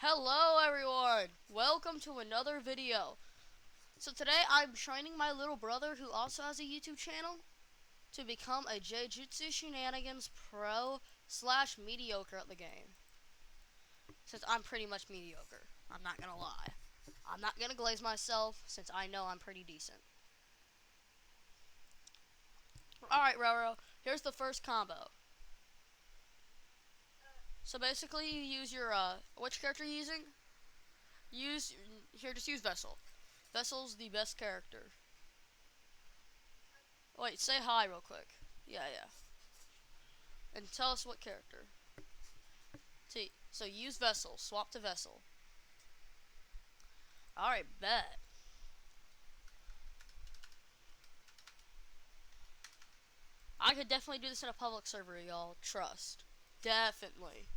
Hello everyone! Welcome to another video. So today I'm training my little brother who also has a YouTube channel to become a Jujutsu shenanigans pro / mediocre at the game. Since I'm pretty much mediocre. I'm not gonna lie. I'm not gonna glaze myself since I know I'm pretty decent. Alright, Roro, here's the first combo. So basically you use your which character are you using? Just use Vessel. Vessel's the best character. Wait, say hi real quick. Yeah. And tell us what character. See, so use Vessel. Swap to Vessel. Alright, bet. I could definitely do this in a public server, y'all. Trust. Definitely.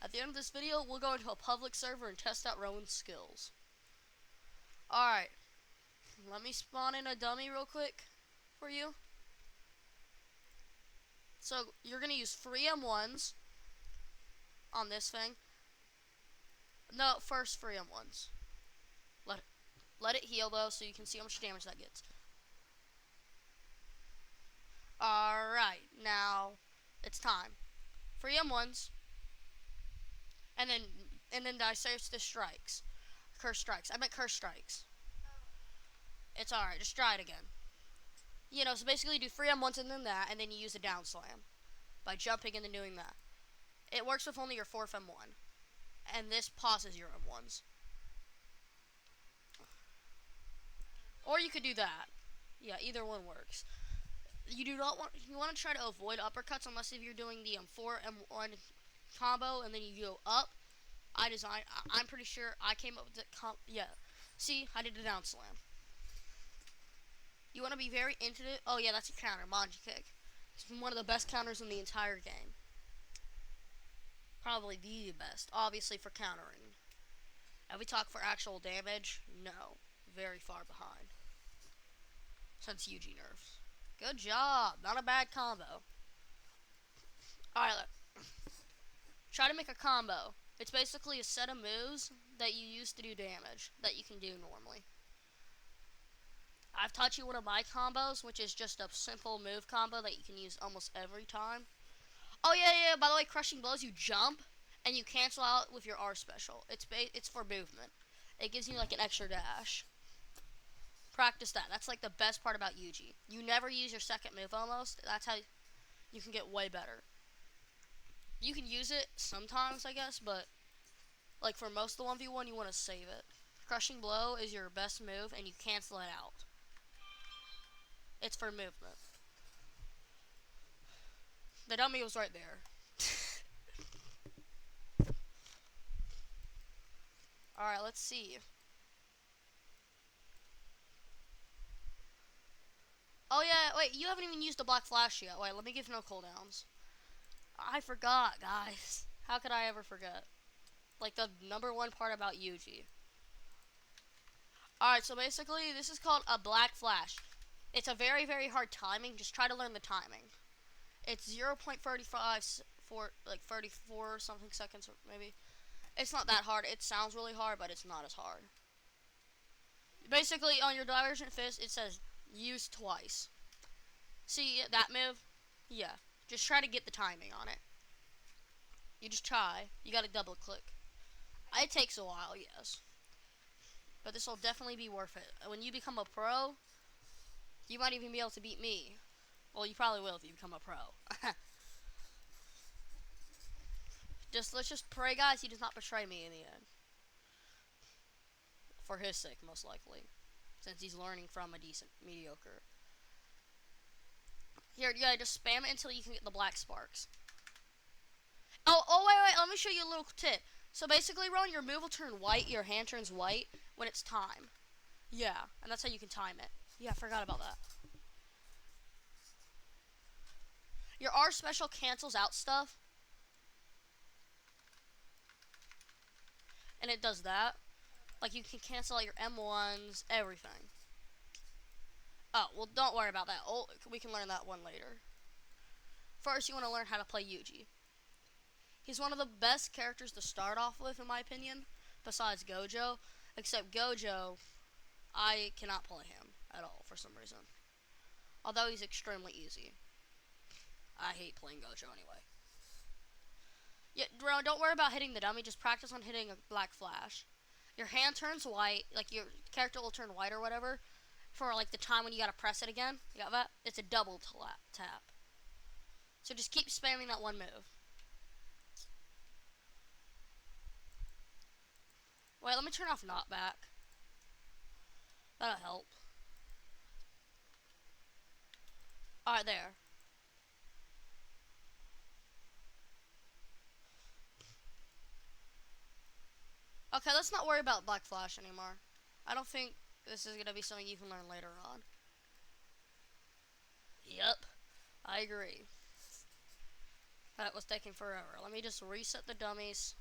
At the end of this video, we'll go into a public server and test out Rowan's skills. Alright. Let me spawn in a dummy real quick for you. So, you're going to use free M1s on this thing. No, first free M1s. Let it heal, though, so you can see how much damage that gets. Alright, now it's time. Free M1s. And then I search the strikes. Curse strikes. I meant curse strikes. It's alright, just try it again. You know, so basically do free M1s and then that, and then you use a down slam. By jumping and then doing that. It works with only your 4th M1. And this pauses your M1s. Or you could do that. Yeah, either one works. You want to try to avoid uppercuts unless if you're doing the 4 M1 combo and then you go up. I'm pretty sure I came up with the yeah. See, I did a down slam. You want to be very into it. Oh yeah, that's a counter, Manji kick. It's one of the best counters in the entire game. Probably the best, obviously for countering. If we talk for actual damage, no, very far behind. Since Yuji nerfs. Good job, not a bad combo. Alright, try to make a combo. It's basically a set of moves that you use to do damage that you can do normally. I've taught you one of my combos, which is just a simple move combo that you can use almost every time. Oh yeah, by the way, crushing blows, you jump and you cancel out with your R special. It's for movement. It gives you like an extra dash. Practice that. That's like the best part about Yuji. You never use your second move almost. That's how you can get way better. You can use it sometimes, I guess, but like for most of the 1v1, you want to save it. Crushing blow is your best move and you cancel it out. It's for movement. The dummy was right there. Alright, let's see. Oh yeah, wait, you haven't even used the black flash yet. Wait, let me give no cooldowns. I forgot, guys. How could I ever forget? Like the #1 part about Yuji. Alright, so basically this is called a black flash. It's a very, very hard timing. Just try to learn the timing. It's 0.35 for like 34 something seconds, maybe. It's not that hard. It sounds really hard, but it's not as hard. Basically, on your divergent fist, it says use twice. See that move? Yeah. Just try to get the timing on it. You just try. You gotta double click. It takes a while, yes. But this will definitely be worth it. When you become a pro, you might even be able to beat me. Well, you probably will if you become a pro. Let's just pray, guys, he does not betray me in the end. For his sake, most likely. Since he's learning from a decent mediocre. Here, yeah, just spam it until you can get the black sparks. Oh, wait, let me show you a little tip. So basically, Ron, your move will turn white, your hand turns white when it's time. Yeah, and that's how you can time it. Yeah, I forgot about that. Your R special cancels out stuff. And it does that. Like, you can cancel out your M1s, everything. Oh, well, don't worry about that. We can learn that one later. First, you want to learn how to play Yuji. He's one of the best characters to start off with, in my opinion, besides Gojo. Except Gojo, I cannot play him at all for some reason. Although he's extremely easy. I hate playing Gojo anyway. Yeah, bro, don't worry about hitting the dummy. Just practice on hitting a black flash. Your hand turns white, like your character will turn white or whatever, for like the time when you gotta press it again. You got that? It's a double tap. So just keep spamming that one move. Wait, let me turn off knockback. That'll help. Alright, there. Okay, let's not worry about Black Flash anymore. I don't think this is going to be something you can learn later on. Yep, I agree. That was taking forever. Let me just reset the dummies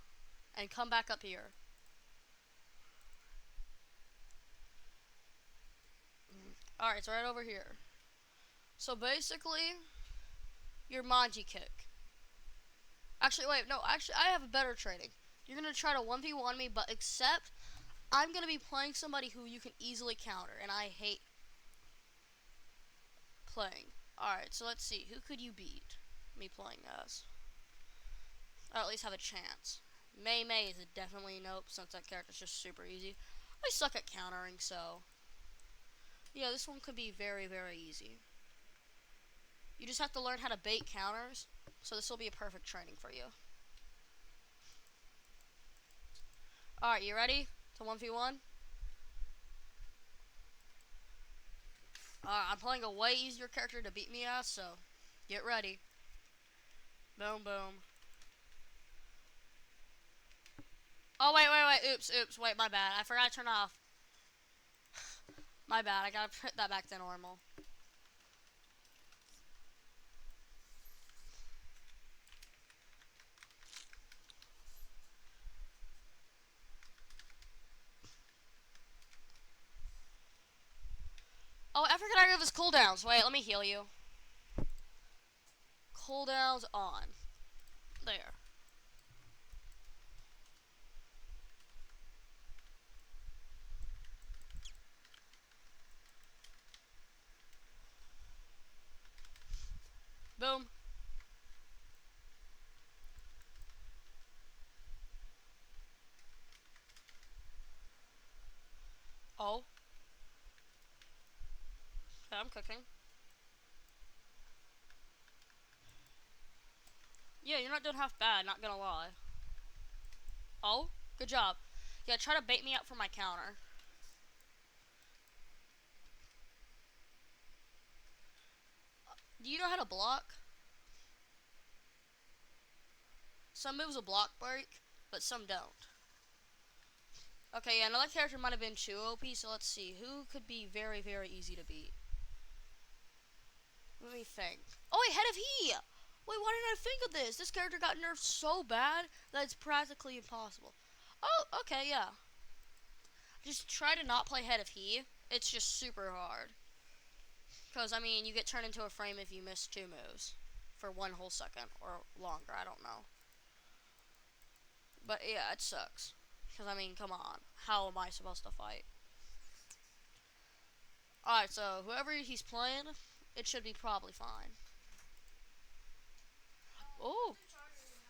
and come back up here. Alright, it's right over here. So basically, your Manji kick. Actually, wait, no, actually, I have a better training. You're going to try to 1v1 me, but except I'm going to be playing somebody who you can easily counter, and I hate playing. Alright, so let's see. Who could you beat me playing as? Or at least have a chance. Mei is a definitely nope, since that character's just super easy. I suck at countering, so yeah, this one could be very, very easy. You just have to learn how to bait counters, so this will be a perfect training for you. Alright, you ready to 1v1? Alright, I'm playing a way easier character to beat me as, so get ready. Boom, boom. Oh, wait. Oops. Wait, my bad. I forgot to turn off. My bad. I gotta put that back to normal. Oh, I forgot I have his cooldowns. Wait, let me heal you. Cooldowns on. There. Boom. Oh. Okay, I'm cooking. Yeah, you're not doing half bad, not gonna lie. Oh, good job. Yeah, try to bait me out for my counter. Do you know how to block? Some moves will block break, but some don't. Okay, yeah, another character might have been too OP, so let's see. Who could be very, very easy to beat? Let me think. Oh, wait, Head of He! Wait, why didn't I think of this? This character got nerfed so bad that it's practically impossible. Oh, okay, yeah. Just try to not play Head of He. It's just super hard. Because, I mean, you get turned into a frame if you miss 2 moves. For 1 whole second, or longer, I don't know. But, yeah, it sucks. Because, I mean, come on. How am I supposed to fight? Alright, so, whoever he's playing, it should be probably fine. Oh,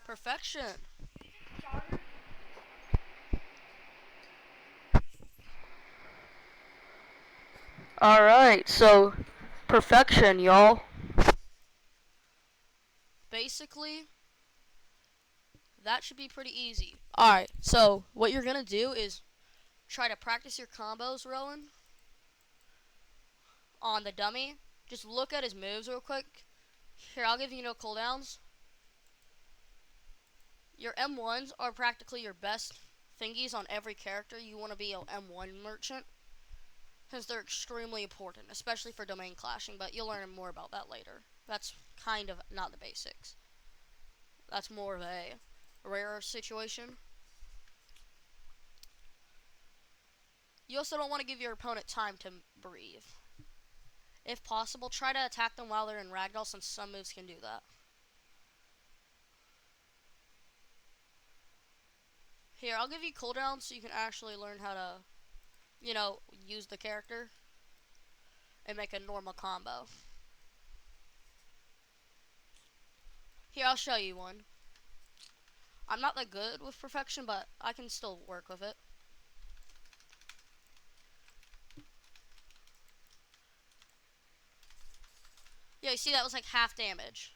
perfection. Alright, so, perfection, y'all. Basically, that should be pretty easy. Alright, so, what you're gonna do is try to practice your combos, Rowan, on the dummy. Just look at his moves real quick. Here, I'll give you no cooldowns. Your M1s are practically your best thingies on every character. You want to be an M1 merchant, because they're extremely important, especially for domain clashing, but you'll learn more about that later. That's kind of not the basics. That's more of a rare situation. You also don't want to give your opponent time to breathe. If possible, try to attack them while they're in ragdoll, since some moves can do that. Here, I'll give you cooldowns so you can actually learn how to, use the character and make a normal combo. Here, I'll show you one. I'm not that good with perfection, but I can still work with it. Yeah, you see that was like half damage.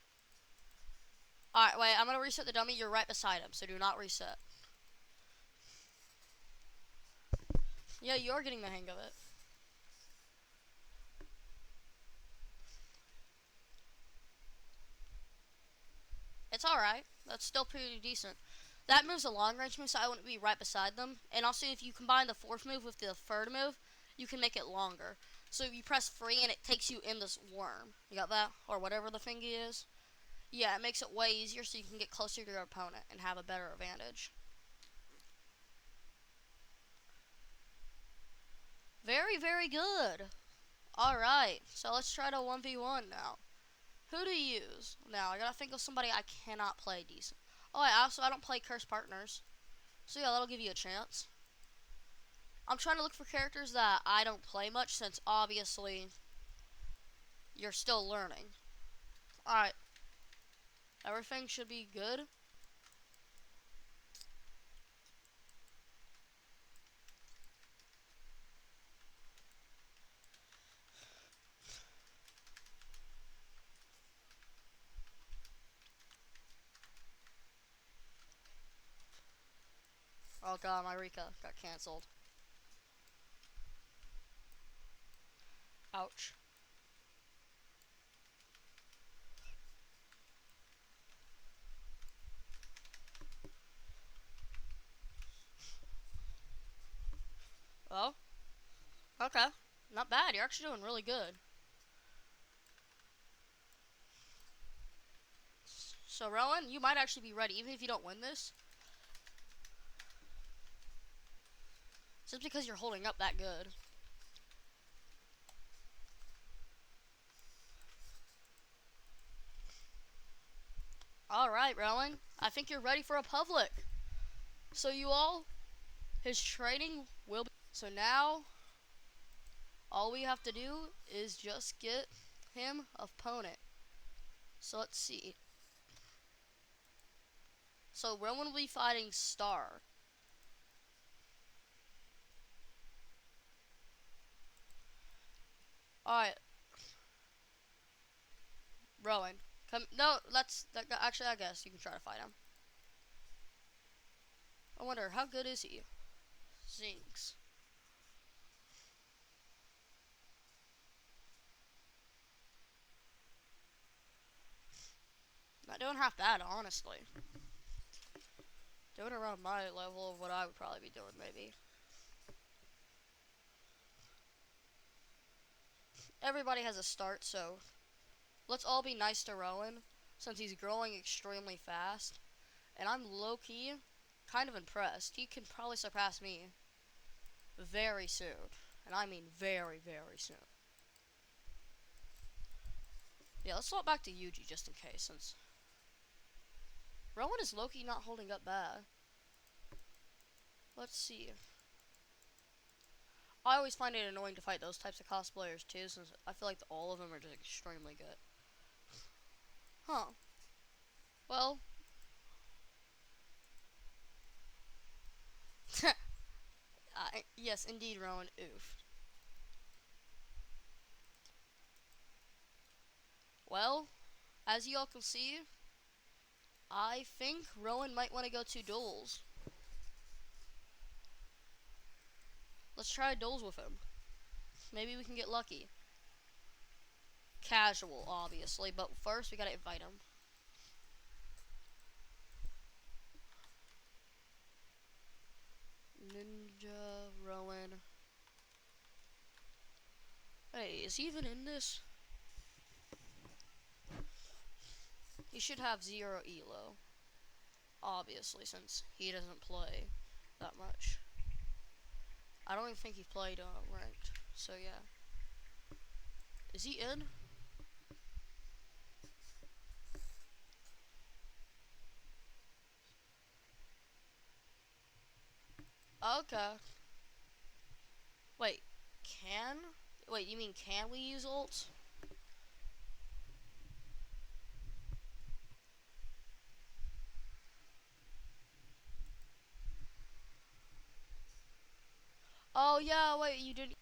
Alright, wait, I'm gonna reset the dummy. You're right beside him, so do not reset. Yeah, you're getting the hang of it. It's alright. That's still pretty decent. That move's a long range move, so I wouldn't be right beside them. And also, if you combine the fourth move with the third move, you can make it longer. So you press free and it takes you in this worm. You got that? Or whatever the thingy is. Yeah, it makes it way easier so you can get closer to your opponent and have a better advantage. Very, very good. Alright, so let's try to 1v1 now. Who to use? Now, I gotta think of somebody I cannot play decent. Oh, I don't play Cursed Partners. So yeah, that'll give you a chance. I'm trying to look for characters that I don't play much since obviously you're still learning. Alright. Everything should be good. Oh god, my Rika got canceled. Ouch. Oh, okay. Not bad. You're actually doing really good. So, Rowan, you might actually be ready, even if you don't win this. Just because you're holding up that good. Alright, Rowan. I think you're ready for a public. So you all, his training will be... So now, all we have to do is just get him opponent. So let's see. So Rowan will be fighting Star. Alright. Rowan. Come. No, actually, I guess you can try to fight him. I wonder, how good is he? Zinks. Not doing half bad, honestly. Doing around my level of what I would probably be doing, maybe. Everybody has a start, so let's all be nice to Rowan, since he's growing extremely fast. And I'm low-key kind of impressed. He can probably surpass me very soon. And I mean very, very soon. Yeah, let's swap back to Yuji just in case, since Rowan is low-key not holding up bad. Let's see. I always find it annoying to fight those types of cosplayers too, since I feel like all of them are just extremely good. Huh. Well. Yes, indeed, Rowan. Oof. Well, as you all can see, I think Rowan might want to go to duels. Let's try duels with him. Maybe we can get lucky. Casual, obviously, but first we gotta invite him. Ninja, Rowan. Hey, is he even in this? He should have 0 elo. Obviously, since he doesn't play that much. I don't even think he played ranked, so yeah. Is he in? Okay. Wait, can? Wait, you mean can we use ults? Oh yeah, wait, you did.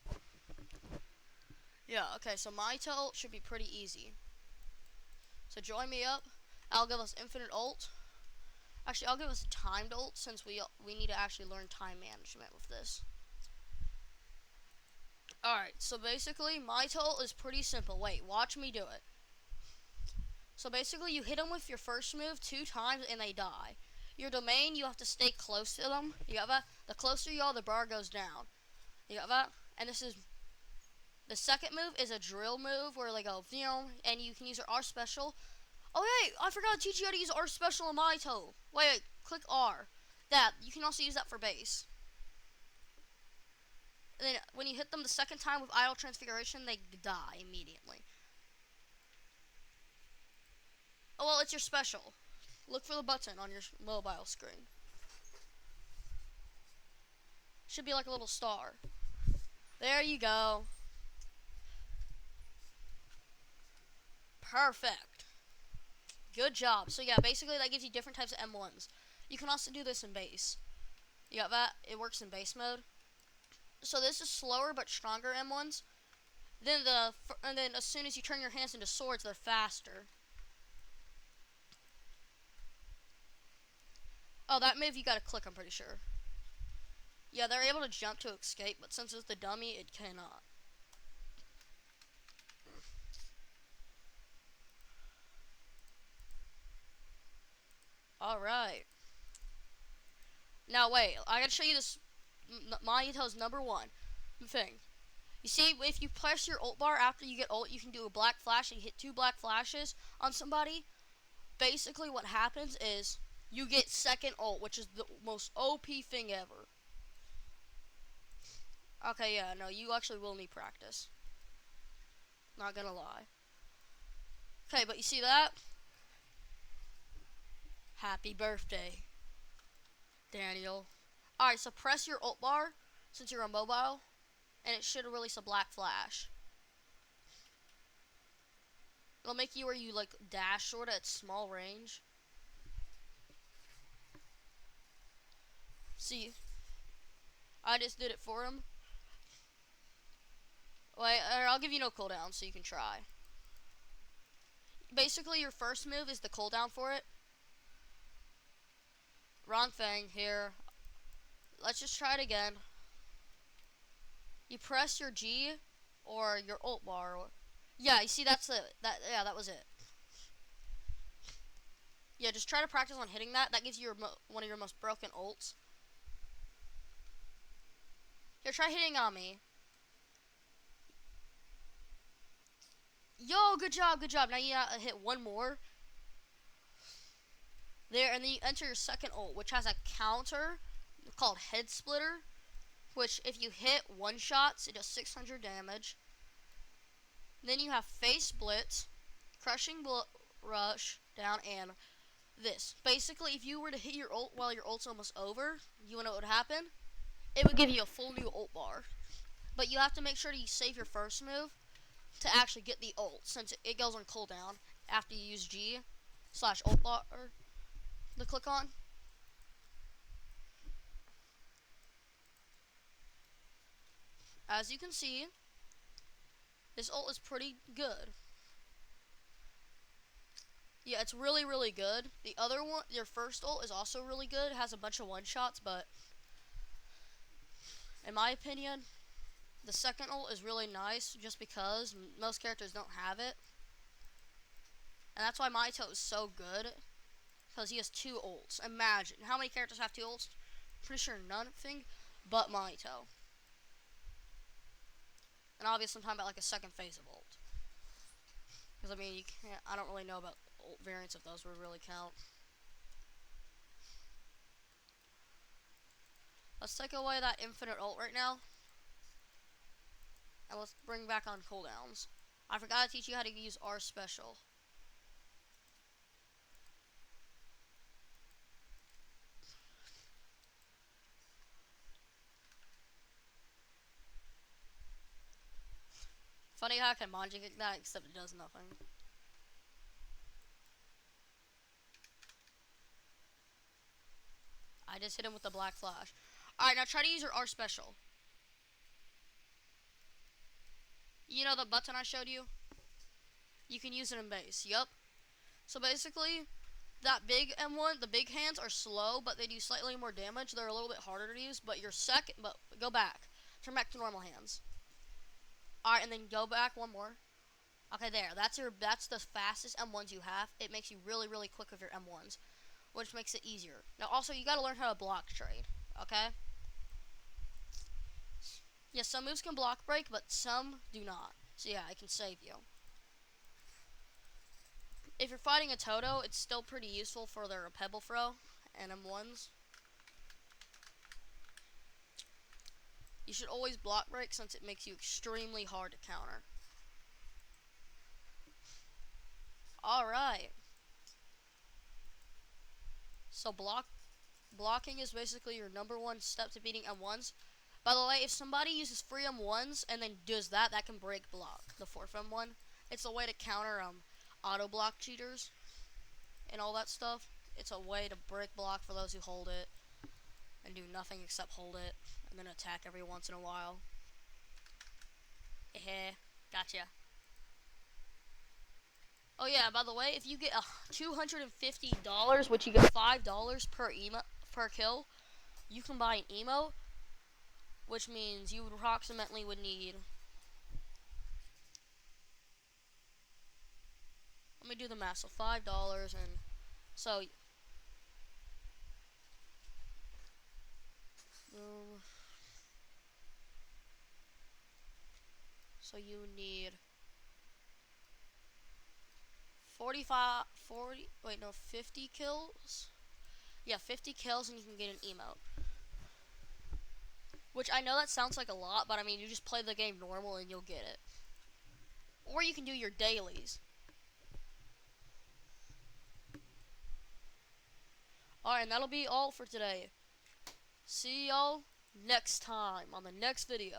Yeah, okay, so my ult should be pretty easy. So join me up. I'll give us infinite ult. Actually, I'll give us timed ult since we need to actually learn time management with this. Alright, so basically, my ult is pretty simple. Wait, watch me do it. So basically, you hit them with your first move 2 times and they die. Your domain, you have to stay close to them. You got that? The closer you are, the bar goes down. You got that? And this is the second move is a drill move where they go, and you can use your R special. Oh wait, I forgot to teach you how to use R special on my toe. Wait, click R. That you can also use that for base. And then when you hit them the second time with idle transfiguration, they die immediately. Oh well, it's your special. Look for the button on your mobile screen. Should be like a little star. There you go. Perfect. Good job. So yeah, basically that gives you different types of M1s. You can also do this in base. You got that? It works in base mode. So this is slower but stronger M1s. And then as soon as you turn your hands into swords, they're faster. Oh, that move you gotta click, I'm pretty sure. Yeah, they're able to jump to escape, but since it's the dummy, it cannot. Alright. Now wait, I gotta show you this Mayuto's #1 thing. You see, if you press your ult bar after you get ult, you can do a black flash and hit 2 black flashes on somebody. Basically what happens is you get second ult, which is the most OP thing ever. Okay, yeah, no, you actually will need practice. Not gonna lie. Okay, but you see that? Happy birthday, Daniel. Alright, so press your ult bar since you're on mobile, and it should release a black flash. It'll make you where you like dash sort of at small range. See, I just did it for him. Wait, I'll give you no cooldown so you can try. Basically, your first move is the cooldown for it. Wrong thing here. Let's just try it again. You press your G or your ult bar. Yeah, you see that's it. That was it. Yeah, just try to practice on hitting that. That gives you one of your most broken ults. Here, try hitting on me. Yo, good job, good job. Now you gotta hit one more. There, and then you enter your second ult, which has a counter called Head Splitter, which if you hit one shots, it does 600 damage. Then you have Face Blitz, Crushing Rush, down, and this. Basically, if you were to hit your ult while your ult's almost over, you wanna know what would happen? It would give you a full new ult bar. But you have to make sure you save your first move to actually get the ult, since it goes on cooldown after you use G/ult bar to click on. As you can see, this ult is pretty good. Yeah, it's really, really good. The other one, your first ult is also really good. It has a bunch of one-shots, but in my opinion, the second ult is really nice just because most characters don't have it. And that's why Mahito is so good, because he has 2 ults. Imagine, how many characters have 2 ults? Pretty sure nothing but Mahito. And obviously I'm talking about like a second phase of ult. Because I mean, you can't, I don't really know about ult variants if those would really count. Let's take away that infinite ult right now. And let's bring back on cooldowns. I forgot to teach you how to use R special. Funny how I can magic that, except it does nothing. I just hit him with the black flash. Alright, now try to use your R special. You know the button I showed you? You can use it in base. Yup. So basically, that big M1, the big hands are slow, but they do slightly more damage. They're a little bit harder to use, but your second, but go back. Turn back to normal hands. Alright, and then go back one more. Okay, there. That's the fastest M1s you have. It makes you really, really quick with your M1s, which makes it easier. Now, also, you gotta learn how to block trade, okay? Yes, some moves can block break, but some do not. So yeah, it can save you. If you're fighting a Toto, it's still pretty useful for their Pebble Throw and M1s. You should always block break since it makes you extremely hard to counter. Alright. So blocking is basically your #1 step to beating M1s. By the way, if somebody uses free M1s and then does that, that can break block, the 4th M1. It's a way to counter auto block cheaters and all that stuff. It's a way to break block for those who hold it and do nothing except hold it and then attack every once in a while. Eh, gotcha. Oh yeah, by the way, if you get $250, which you get $5 per kill, you can buy an emote, which means you would approximately need. Let me do the math. So $5 and so. So you need 50 kills. Yeah, 50 kills and you can get an emote. Which I know that sounds like a lot, but I mean, you just play the game normal and you'll get it. Or you can do your dailies. Alright, and that'll be all for today. See y'all next time on the next video.